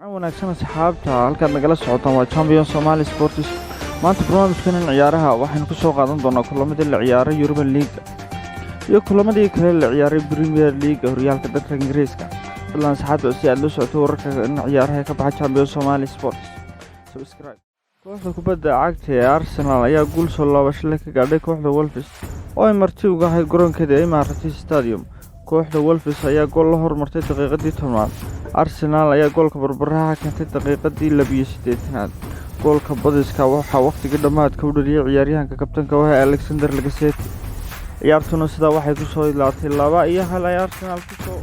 wanaagsan asxaabta halkaad nagala socotaan waa Champions Somali Sports. maanta barnaamijkan ciyaaraha waxaynu ku soo qaadan doonaa kulamadii la ciyaaray European League iyo kulamadii kale la ciyaaray Premier League horyaalka dalka Ingiriiska. fadlan asxaabta si aad la socoto wararka ciyaaraha ka baxa Champions Somali Sports. Subscribe. kooxda kubadda cagta ee Arsenal ayaa guul soo laabasho leh ka gaadhay kooxda Wolves oo ay marti uga ahayd garoonkeeda Emirates Stadium. kooxda Wolves ayaa gool la hormartay daqiiqadii 10aad. Arsenal ayaa goolka barbaraha keentay daqiiqadii 82aad. goolka badiska waxaa waqtiga dhamaadka u dhaliyay ciyaaryahanka kabtanka ah Alexander Lacazette. ciyaartuna sida waxay ku soo ilaatay 2-1 ay Arsenal ku soo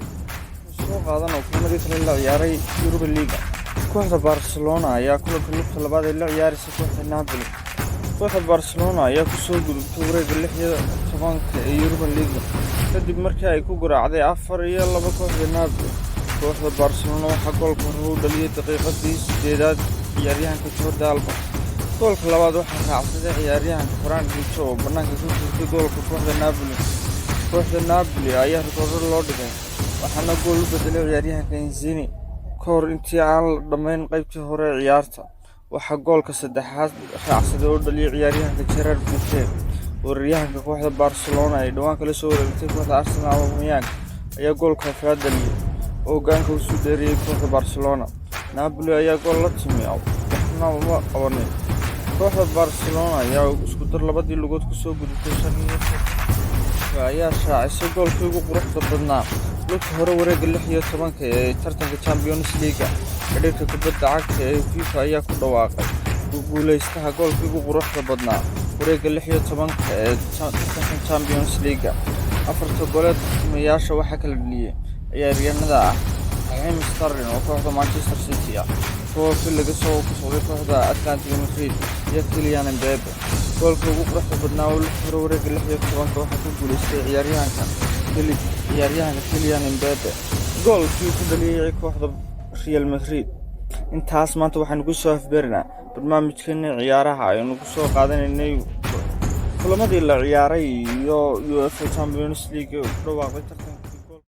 qaadan oo kumadii kale la ciyaaray Europa League. kooxda Barcelona ayaa kulanka lugta labaad ee la ciyaaraysa kooxda Napoli. kooxda Barcelona ayaa ku soo gudubtay wareegga 16 ee Europa League kadib markii ay ku garaacday 4-2 kooxda Napoli. kooxda Barcelona waxaa goolka hore u dhaliyay daqiiqadii 8aad ciyaaryahanka Jordi Alba. goolka labaad waxaa raacsaday ciyaaryahanka Ferran Richo oo banaanka ku jirtay goolka kooxda Napoli. kooxda Napoli ayaa rikoor loo dhigay waxaana gool u bedelay ciyaaryahanka Insigne kahor intii aan la dhammayn qaybtii hore ee ciyaarta. waxaa goolka saddexaad raacsaday oo dhaliyay ciyaaryahanka Gerard Piqué. weeraryahanka kooxda Barcelona ay dhawaan kala soo wareegtay kooxda Arsenal Aubameyang ayaa goolka afraad dhaliyay oo gaanka u soo dheeriyay kooxda Barcelona. Napoli ayaa gool la timay waxna uma qabanin. kooxda Barcelona ayaa isku dar labadii lugood ku soo gudubtay 5 ayaa shaacisay goolkii ugu quruxda badnaa lugta hore wareegga 16 ee tartanka Champions League. xidhiidhka kubadda cagta ee FIFA ayaa ku dhawaaqay guuleystaha goolkii ugu quruxda badnaa wareegga 16 ee tartanka Champions League. afarta gooleed tartamayaasha waxaa kala dhaliyay ciyaaryahanada Raheem Sterling oo kooxda Manchester City ah, Paul laga soo kusooday kooxda Atletico Madrid iyo Kylian Mbappe. goolka ugu quruxda badnaa oo lugta hore wareegga 16 waxaa ku guuleystay ciyaaryahanka Kylian Mbappe goolkii ku dhaliyay kooxda Real Madrid. intaas maanta waxaanu ku soo afbeernaa barnaamijkan ciyaaraha aynu ku soo qaadanaynay kulamadii la ciyaaray iyo UEFA Champions League oo dhawaaqay tartanka